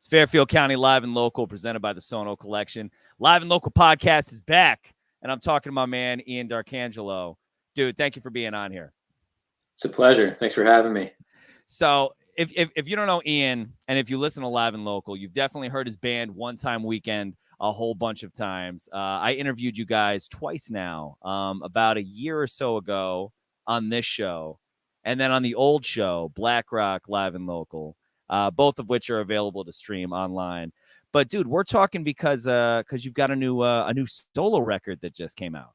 It's Fairfield County Live and Local, presented by the Sono Collection. Live and Local podcast is back, and I'm talking to my man, Ian D'Arcangelo. Dude, thank you for being on here. It's a pleasure. Thanks for having me. So if you don't know Ian, and if you listen to Live and Local, you've definitely heard his band One Time Weekend a whole bunch of times. I interviewed you guys twice now, about a year or so ago on this show, and then on the old show, Black Rock Live and Local. Both of which are available to stream online. But dude, we're talking because you've got a new solo record that just came out.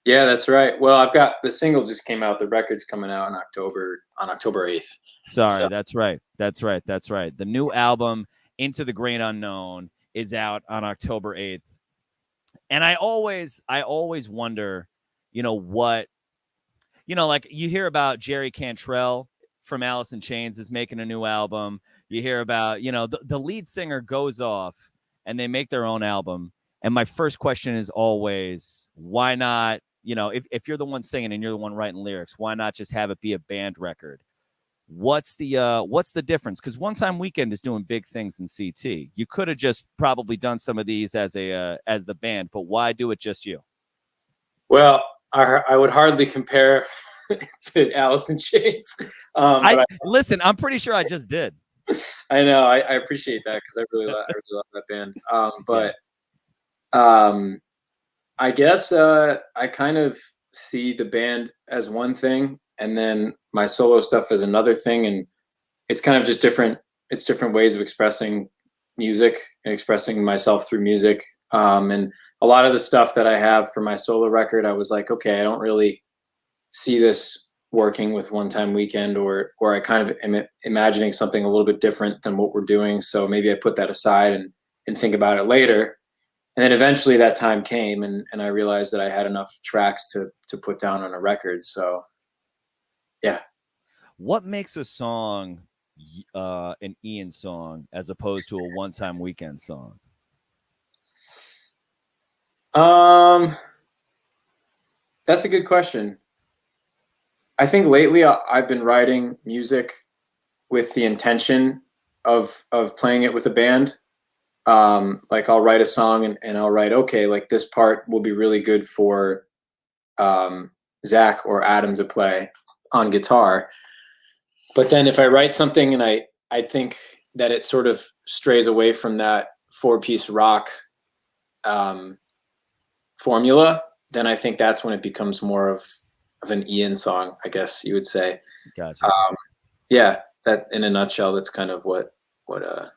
Yeah, that's right. Well, I've got the single just came out. The record's coming out on October 8th. Sorry, so. That's right. The new album, Into the Great Unknown, is out on October 8th. And I always wonder, like you hear about Jerry Cantrell from Alice in Chains is making a new album. You hear about, the lead singer goes off and they make their own album. And my first question is always, why not, if you're the one singing and you're the one writing lyrics, why not just have it be a band record? What's the difference? Because One Time Weekend is doing big things in CT. You could have just probably done some of these as the band, but why do it just you? Well, I would hardly compare to Alice in Chains. Listen, I'm pretty sure I just did. I know. I appreciate that because I really love that band. I guess I kind of see the band as one thing, and then my solo stuff as another thing, and it's kind of just different. It's different ways of expressing music and expressing myself through music. And a lot of the stuff that I have for my solo record, I was like, okay, I don't really see this working with One Time Weekend, or I kind of am imagining something a little bit different than what we're doing. So maybe I put that aside and think about it later. And then eventually that time came, and I realized that I had enough tracks to put down on a record. So yeah. What makes a song an Ian song as opposed to a One Time Weekend song? That's a good question. I think lately I've been writing music with the intention of playing it with a band. Like I'll write a song and I'll write, okay, like this part will be really good for Zach or Adam to play on guitar. But then if I write something and I think that it sort of strays away from that 4-piece rock formula, then I think that's when it becomes more of an Ian song, I guess you would say. Gotcha. Yeah, that in a nutshell, that's kind of what the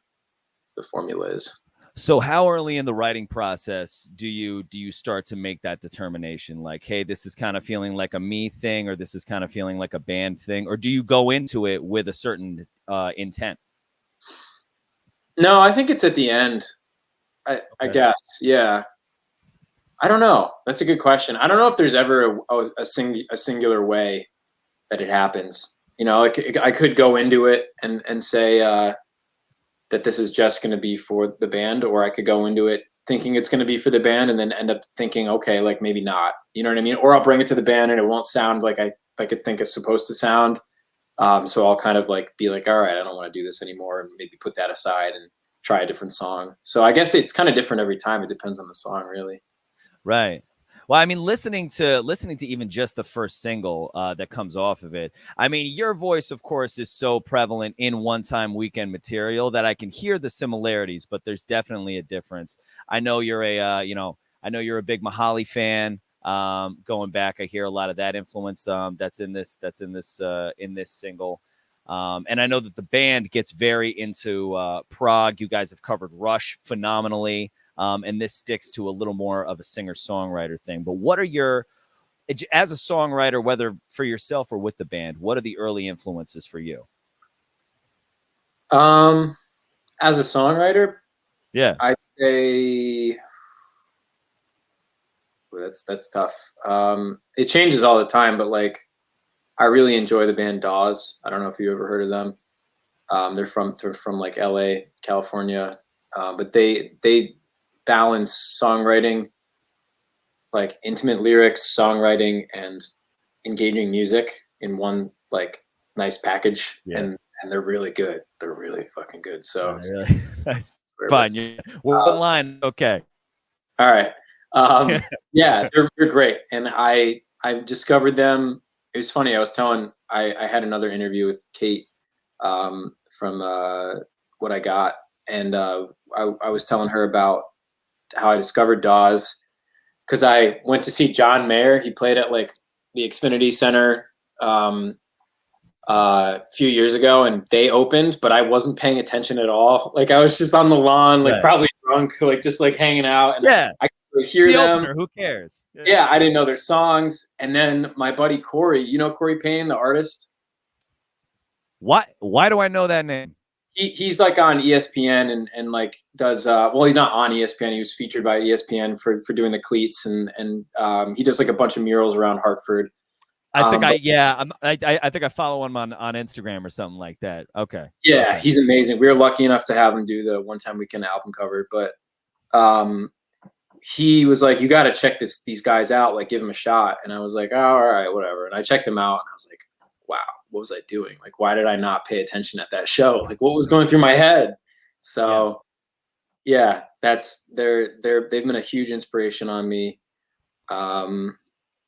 formula is. So how early in the writing process do you start to make that determination? Like, hey, this is kind of feeling like a me thing, or this is kind of feeling like a band thing, or do you go into it with a certain intent? No, I think it's at the end. I guess, yeah. I don't know. That's a good question. I don't know if there's ever a singular way that it happens. Like I could go into it and say that this is just going to be for the band, or I could go into it thinking it's going to be for the band and then end up thinking, okay, like maybe not. You know what I mean? Or I'll bring it to the band and it won't sound like I could think it's supposed to sound. So I'll kind of like be like, all right, I don't want to do this anymore, and maybe put that aside and try a different song. So I guess it's kind of different every time. It depends on the song, really. Right. Well, I mean, listening to even just the first single that comes off of it, I mean, your voice, of course, is so prevalent in One Time Weekend material that I can hear the similarities, but there's definitely a difference. I know you're a big Mahali fan. Going back, I hear a lot of that influence that's in this single. And I know that the band gets very into prog. You guys have covered Rush phenomenally. And this sticks to a little more of a singer-songwriter thing. But what are as a songwriter, whether for yourself or with the band, what are the early influences for you? As a songwriter, yeah, I'd say that's tough. It changes all the time, but like I really enjoy the band Dawes. I don't know if you ever heard of them. They're from like LA, California, but they balance songwriting, like intimate lyrics, songwriting, and engaging music in one like nice package. Yeah. and they're really good. They're really fucking good. So Really? That's fine. We're online. Okay. All right. Yeah, they're great, and I discovered them. It was funny. I had another interview with Kate from What I Got, and I was telling her about how I discovered Dawes because I went to see John Mayer. He played at like the Xfinity Center a few years ago, and they opened, but I wasn't paying attention at all. Like I was just on the lawn, like probably drunk, like just like hanging out, and I could hear them. Opener, who cares? Yeah, I didn't know their songs. And then my buddy Corey, you know Corey Payne, the artist? Why do I know that name? He's like on ESPN and like does well, he's not on ESPN. He was featured by ESPN for doing the cleats, and he does like a bunch of murals around Hartford. I think I think I follow him on Instagram or something like that. Okay. Yeah, okay. He's amazing. We were lucky enough to have him do the One Time Weekend album cover, but he was like, "You got to check these guys out. Like, give them a shot." And I was like, "Oh, all right, whatever." And I checked him out, and I was like, "Wow, what was I doing? Like, why did I not pay attention at that show? Like, what was going through my head?" So, yeah, they've been a huge inspiration on me.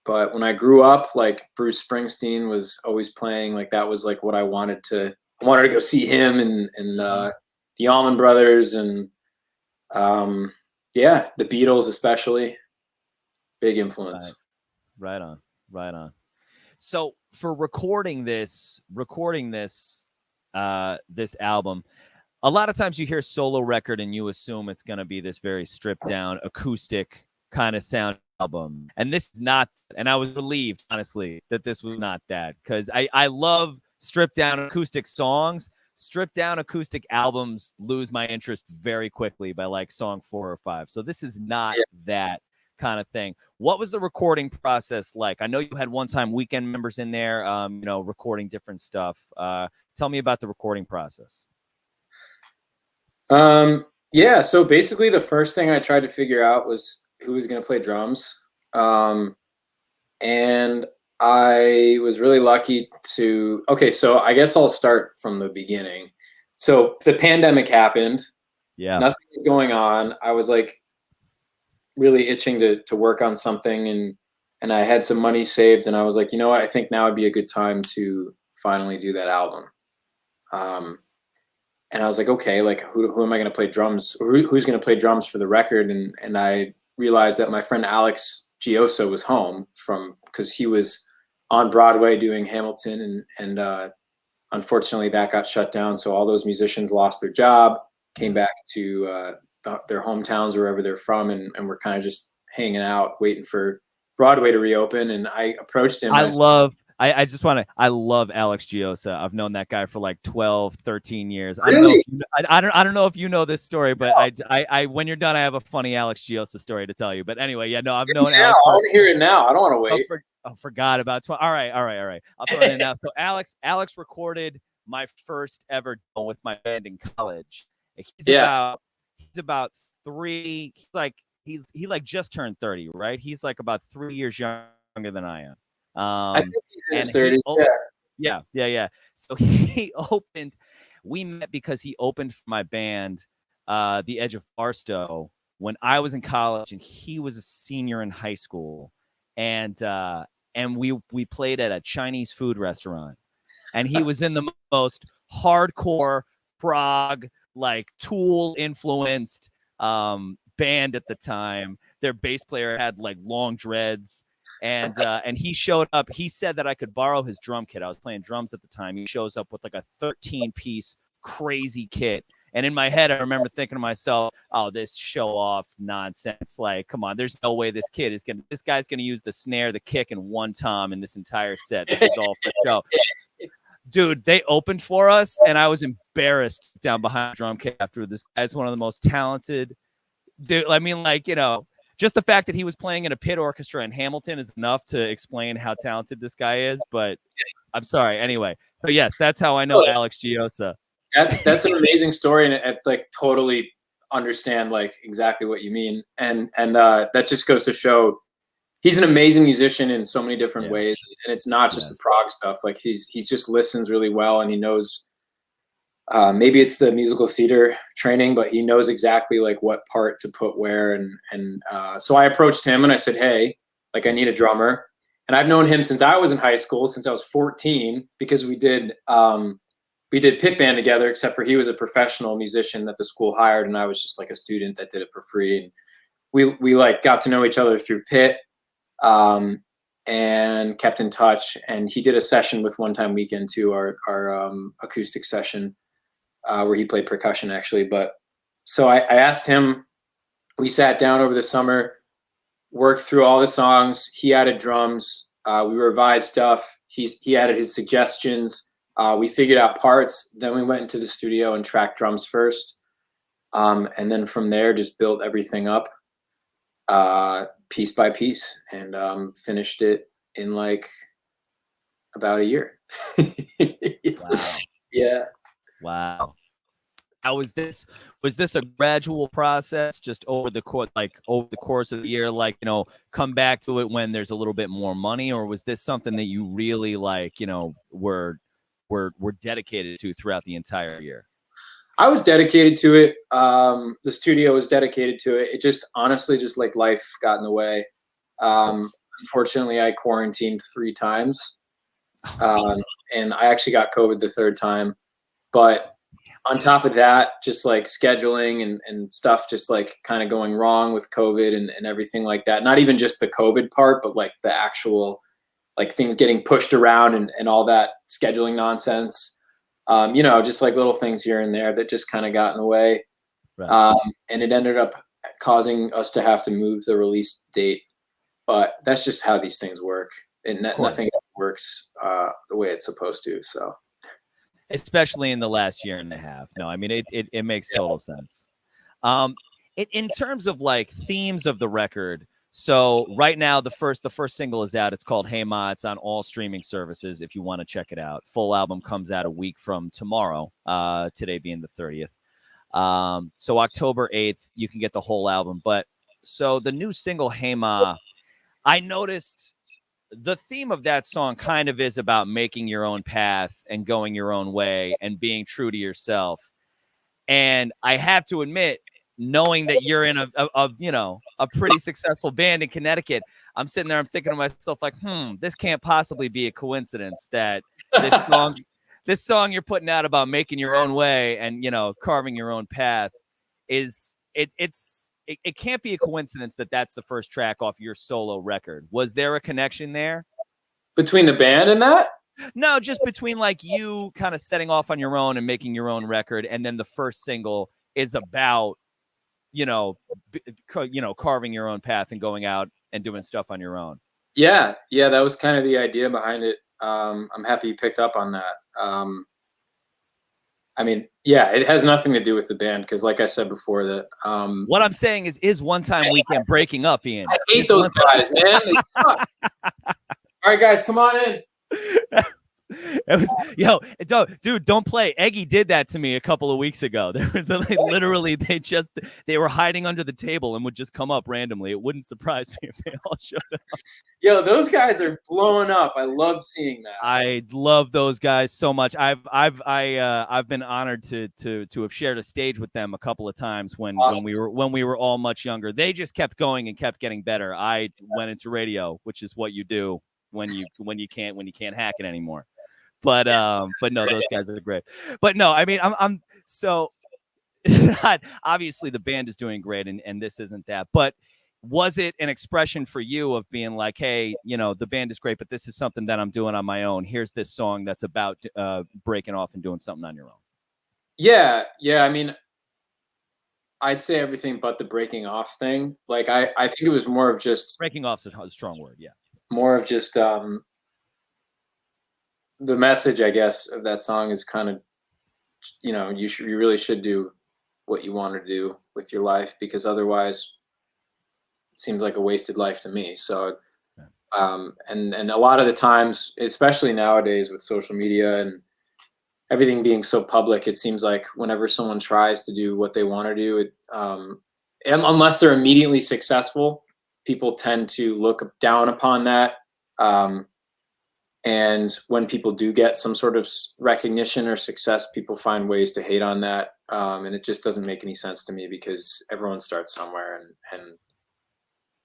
But when I grew up, like Bruce Springsteen was always playing. Like that was like what I wanted to go see him and the Allman Brothers and yeah, the Beatles especially. Big influence. Right on. So for recording this album, a lot of times you hear solo record and you assume it's going to be this very stripped down acoustic kind of sound album, and this is not. And I was relieved, honestly, that this was not that, because I love stripped down acoustic songs. Stripped down acoustic albums lose my interest very quickly by like song 4 or 5. So this is not that kind of thing. What was the recording process like? I know you had One Time Weekend members in there, recording different stuff. Tell me about the recording process. Yeah, so basically the first thing I tried to figure out was who was going to play drums. And I was really lucky to, okay, so I guess I'll start from the beginning. So the pandemic happened. Yeah. Nothing was going on. I was like really itching to work on something, and I had some money saved, and I was like, you know what, I think now would be a good time to finally do that album. And I was like, okay, like who am I going to play drums? Or who's going to play drums for the record? And I realized that my friend Alex Giosa was home because he was on Broadway doing Hamilton, and unfortunately that got shut down. So all those musicians lost their job, came back to their hometowns, wherever they're from, and we're kind of just hanging out, waiting for Broadway to reopen. And I approached him. I love Alex Giosa. I've known that guy for like 12, 13 years. Really? I don't know if you know this story, but I when you're done, I have a funny Alex Giosa story to tell you. But anyway, yeah, no, I've known Alex. I want to hear it now. I don't want to wait. Forgot about all right. I'll throw it in now. So Alex recorded my first ever demo with my band in college. He's about 3. He just turned 30, right? He's like about 3 years younger than I am. I think he's in his 30s. Yeah. So we met because he opened for my band, The Edge of Barstow, when I was in college and he was a senior in high school. And we played at a Chinese food restaurant, and he was in the most hardcore prog, like Tool influenced band at the time. Their bass player had like long dreads. And he showed up. He said that I could borrow his drum kit. I was playing drums at the time. He shows up with like a 13-piece crazy kit. And in my head, I remember thinking to myself, "Oh, this show-off nonsense! Like, come on, there's no way this guy's gonna use the snare, the kick, and one tom in this entire set. This is all for show." Dude, they opened for us, and I was embarrassed down behind the drum kit after. This guy's one of the most talented. Dude, I mean, like, just the fact that he was playing in a pit orchestra in Hamilton is enough to explain how talented this guy is. But I'm sorry. Anyway, so yes, that's how I know Alex Giosa. That's an amazing story, and I like totally understand like exactly what you mean. And that just goes to show he's an amazing musician in so many different ways. And it's not just the prog stuff. Like he's just listens really well, and he knows maybe it's the musical theater training, but he knows exactly like what part to put where. And so I approached him and I said, hey, like I need a drummer. And I've known him since I was in high school, since I was 14, because we did pit band together, except for he was a professional musician that the school hired, and I was just like a student that did it for free. And we like got to know each other through pit, and kept in touch. And he did a session with One Time Weekend too, our acoustic session, where he played percussion actually. But so I asked him, we sat down over the summer, worked through all the songs. He added drums. We revised stuff. He added his suggestions. We figured out parts. Then we went into the studio and tracked drums first. And then from there, just built everything up piece by piece, and finished it in like about a year. Wow. Yeah. Wow. How was this a gradual process just over the course of the year, like, come back to it when there's a little bit more money, or was this something that you really like, were dedicated to throughout the entire year? I was dedicated to it. The studio was dedicated to it. It just honestly, just like life got in the way. Unfortunately, I quarantined 3 times, and I actually got COVID the 3rd time. But on top of that, just like scheduling and stuff, just like kind of going wrong with COVID and everything like that. Not even just the COVID part, but like the actual, like things getting pushed around and all that scheduling nonsense. Just like little things here and there that just kind of got in the way. Right. And it ended up causing us to have to move the release date. But that's just how these things work. And nothing works the way it's supposed to. So. Especially in the last year and a half. No, I mean, it makes total sense. In terms of like themes of the record, so right now the first single is out. It's called Hey Ma. It's on all streaming services if you want to check it out. Full album comes out a week from tomorrow, today being the 30th. So October 8th, you can get the whole album. But so the new single Hey Ma, I noticed the theme of that song kind of is about making your own path and going your own way and being true to yourself. And I have to admit, knowing that you're in a pretty successful band in Connecticut, I'm sitting there, I'm thinking to myself like, this can't possibly be a coincidence that this song you're putting out about making your own way and, carving your own path it can't be a coincidence that that's the first track off your solo record. Was there a connection there? Between the band and that? No, just between like you kind of setting off on your own and making your own record, and then the first single is about, carving your own path and going out and doing stuff on your own. Yeah, that was kind of the idea behind it. I'm happy you picked up on that. I mean, yeah, it has nothing to do with the band because, like I said before, that what I'm saying is One Time Weekend breaking up, Ian. I hate those guys, man. They suck. All right, guys, come on in. It was, dude, don't play. Eggy did that to me a couple of weeks ago. There was literally they were hiding under the table and would just come up randomly. It wouldn't surprise me if they all showed up. Yo, those guys are blowing up. I love seeing that. I love those guys so much. I've been honored to have shared a stage with them a couple of times when we were all much younger. They just kept going and kept getting better. I went into radio, which is what you do when you can't hack it anymore. But no, those guys are great. But no, I mean, I'm so obviously the band is doing great, and this isn't that. But was it an expression for you of being like, hey, the band is great, but this is something that I'm doing on my own. Here's this song that's about breaking off and doing something on your own. Yeah. I mean, I'd say everything but the breaking off thing. Like, I think it was more of just breaking off's a strong word. Yeah. More of just the message, I guess, of that song is kind of, you really should do what you want to do with your life, because otherwise it seems like a wasted life to me. So, and a lot of the times, especially nowadays with social media and everything being so public, it seems like whenever someone tries to do what they want to do, and unless they're immediately successful, people tend to look down upon that. And when people do get some sort of recognition or success, people find ways to hate on that. And it just doesn't make any sense to me because everyone starts somewhere. And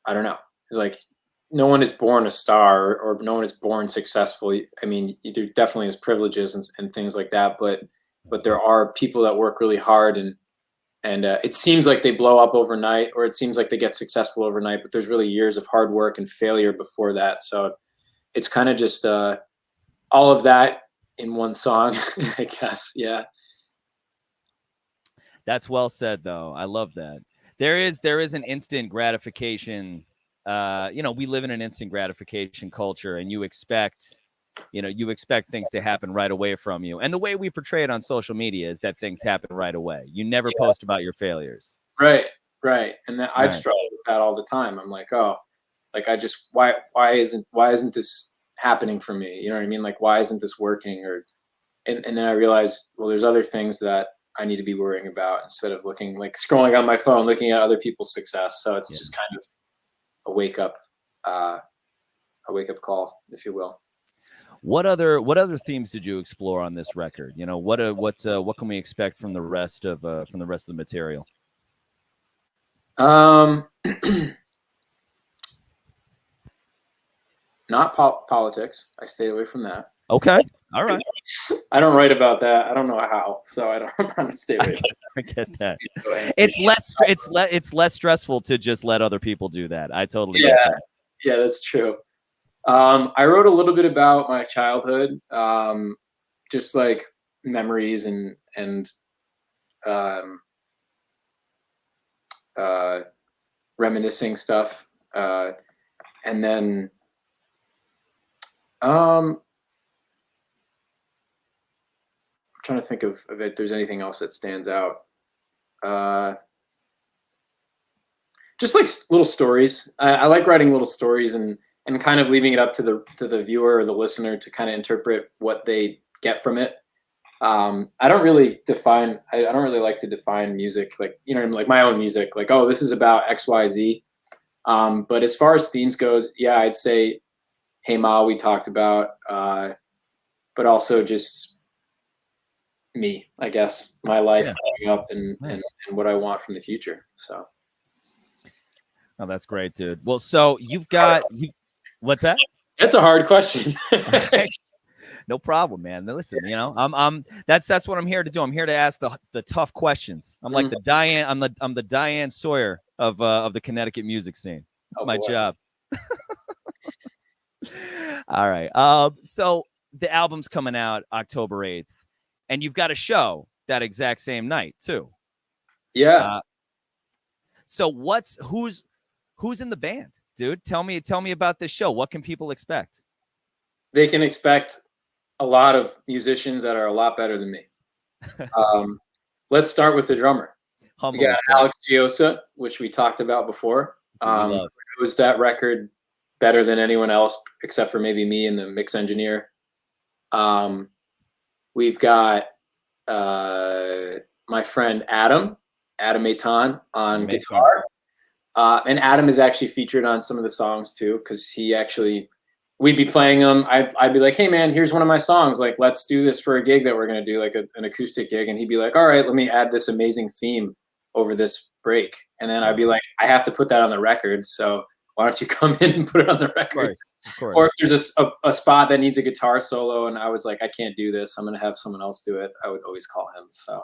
I don't know. It's like no one is born a star or no one is born successful. I mean, there definitely is privileges and things like that, but there are people that work really hard and it seems like they blow up overnight or it seems like they get successful overnight, but there's really years of hard work and failure before that. So it's kind of just all of that in one song, I guess. Yeah. That's well said, though. I love that. There is an instant gratification. We live in an instant gratification culture, and you expect things to happen right away from you. And the way we portray it on social media is that things happen right away. You never post about your failures. Right. And I've struggled with that all the time. I'm like, oh, like why isn't this happening for me? You know what I mean? Like, why isn't this working? And then I realized, well, there's other things that I need to be worrying about instead of scrolling on my phone, looking at other people's success. So it's just kind of a wake up call, if you will. What other themes did you explore on this record? What can we expect from the rest of the material? Not politics. I stayed away from that. Okay. All right. I don't write about that. I don't know how, so I don't want to stay away from I get that. It's less stressful to just let other people do that. I totally get that. Yeah, that's true. I wrote a little bit about my childhood, just like memories and reminiscing stuff, and then I'm trying to think of if there's anything else that stands out. Just like little stories. I like writing little stories and kind of leaving it up to the viewer or the listener to kind of interpret what they get from it. I don't really like to define music, like my own music, like, oh, this is about XYZ. But as far as themes goes, yeah, I'd say Hey Ma we talked about, but also just me, I guess, my life growing up and what I want from the future. So. Oh, that's great, dude. Well, so what's that? That's a hard question. No problem, man. Listen, that's what I'm here to do. I'm here to ask the tough questions. I'm like the Diane. I'm the Diane Sawyer of the Connecticut music scene. That's my job. All right. So the album's coming out October 8th, and you've got a show that exact same night too. Yeah. So who's in the band, dude? Tell me about this show. What can people expect? They can expect a lot of musicians that are a lot better than me. Let's start with the drummer. We got Alex Giosa, which we talked about before. It was that record better than anyone else except for maybe me and the mix engineer. We've got my friend Adam Aitan on guitar. And Adam is actually featured on some of the songs too, because we'd be playing them. I'd be like, hey man, here's one of my songs. Like, let's do this for a gig that we're going to do, like an acoustic gig. And he'd be like, all right, let me add this amazing theme over this break. And then I'd be like, I have to put that on the record. So why don't you come in and put it on the record? Of course. Or if there's a spot that needs a guitar solo and I was like, I can't do this, I'm going to have someone else do it, I would always call him. So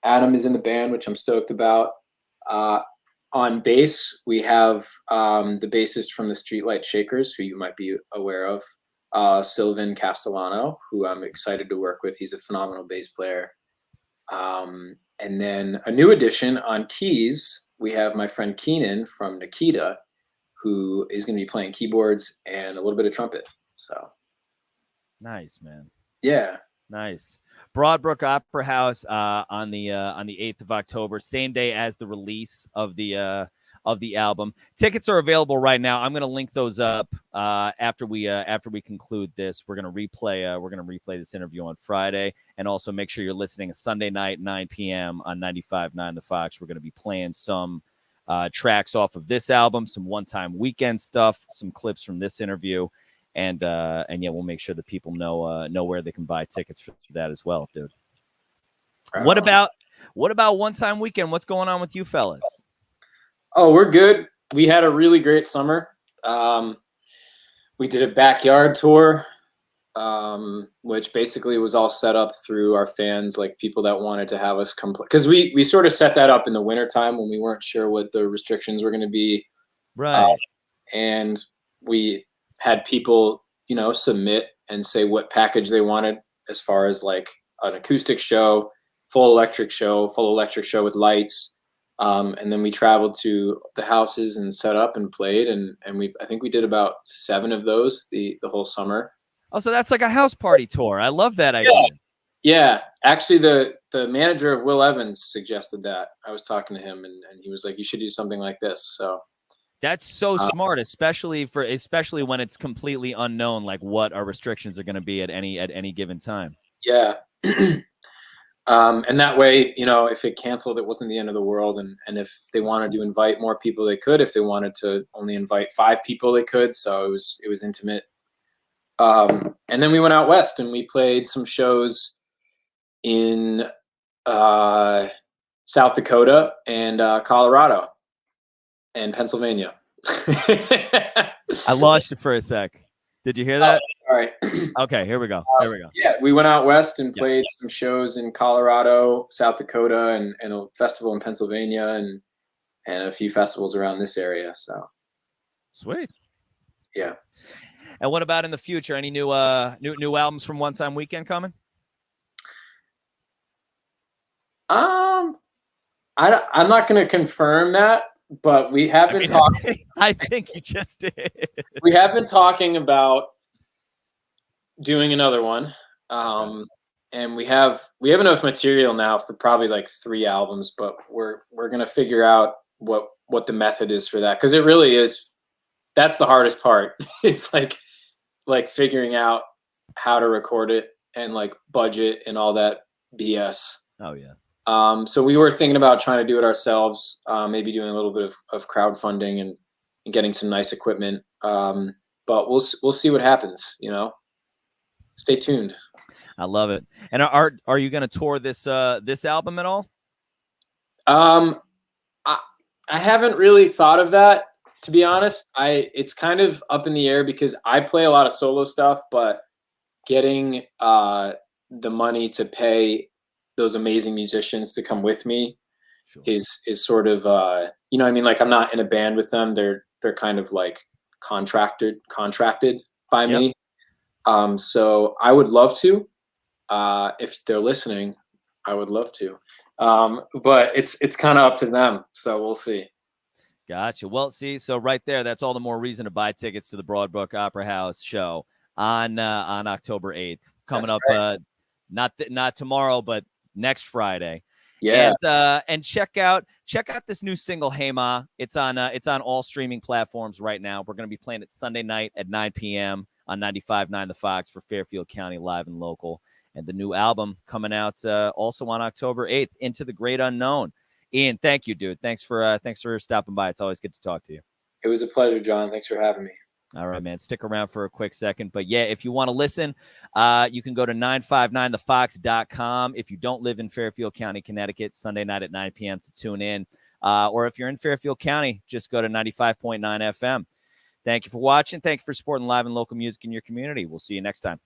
Adam is in the band, which I'm stoked about. On bass, we have the bassist from the Streetlight Shakers, who you might be aware of, Sylvan Castellano, who I'm excited to work with. He's a phenomenal bass player. And then a new addition on keys, we have my friend Keenan from Nikita, who is going to be playing keyboards and a little bit of trumpet. So nice, man. Yeah. Nice. Broadbrook Opera House on the 8th of October, same day as the release of the album. Tickets are available right now. I'm going to link those up after we conclude this. We're going to replay this interview on Friday, and also make sure you're listening Sunday night 9 p.m. on 95.9 The Fox. We're going to be playing some tracks off of this album, some one-time weekend stuff, some clips from this interview. and yeah, we'll make sure that people know where they can buy tickets for that as well, dude. What about One Time Weekend? What's going on with you fellas? Oh, we're good. We had a really great summer. We did a backyard tour, which basically was all set up through our fans, like people that wanted to have us come, because we sort of set that up in the wintertime when we weren't sure what the restrictions were going to be. Right. And we had people, submit and say what package they wanted, as far as like an acoustic show, full electric show with lights. And then we traveled to the houses and set up and played, and I think we did about 7 of those the whole summer. Oh, so that's like a house party tour. I love that idea. Yeah. Actually, the manager of Will Evans suggested that. I was talking to him, and he was like, "You should do something like this." So that's so smart, especially when it's completely unknown, like what our restrictions are going to be at any given time. Yeah. And that way, if it canceled, it wasn't the end of the world. And if they wanted to invite more people, they could. If they wanted to only invite 5 people, they could. So it was intimate. And then we went out west and we played some shows in South Dakota and Colorado and Pennsylvania. I lost you for a sec. Did you hear that? All right. Okay, here we go. Yeah, we went out west and played some shows in Colorado, South Dakota, and a festival in Pennsylvania, and a few festivals around this area. So sweet. Yeah. And what about in the future? Any new albums from One Time Weekend coming? I'm not going to confirm that, but we have been talking. I think you just did. We have been talking about doing another one, and we have enough material now for probably like 3 albums, but we're going to figure out what the method is for that, because it really is. That's the hardest part. It's like figuring out how to record it and like budget and all that BS. Oh yeah. So we were thinking about trying to do it ourselves, maybe doing a little bit of crowdfunding and getting some nice equipment. But we'll see what happens, Stay tuned. I love it. And are you going to tour this album at all? I haven't really thought of that, to be honest. It's kind of up in the air because I play a lot of solo stuff, but getting the money to pay those amazing musicians to come with me is sort of like I'm not in a band with them. They're kind of like contracted by me. So I would love to, if they're listening, I would love to. But it's kind of up to them. So we'll see. Gotcha. Well, see, so right there, that's all the more reason to buy tickets to the Broadbrook Opera House show on October 8th, coming up. Right. Not tomorrow, but next Friday. Yeah. And check out this new single, Hey Ma. It's on all streaming platforms right now. We're going to be playing it Sunday night at 9 p.m. on 95.9 The Fox for Fairfield County Live and Local. And the new album coming out also on October 8th, Into the Great Unknown. Ian, thank you, dude. Thanks for stopping by. It's always good to talk to you. It was a pleasure, John. Thanks for having me. All right, man. Stick around for a quick second. But yeah, if you want to listen, you can go to 959thefox.com. If you don't live in Fairfield County, Connecticut, Sunday night at 9 p.m. to tune in. Or if you're in Fairfield County, just go to 95.9 FM. Thank you for watching. Thank you for supporting live and local music in your community. We'll see you next time.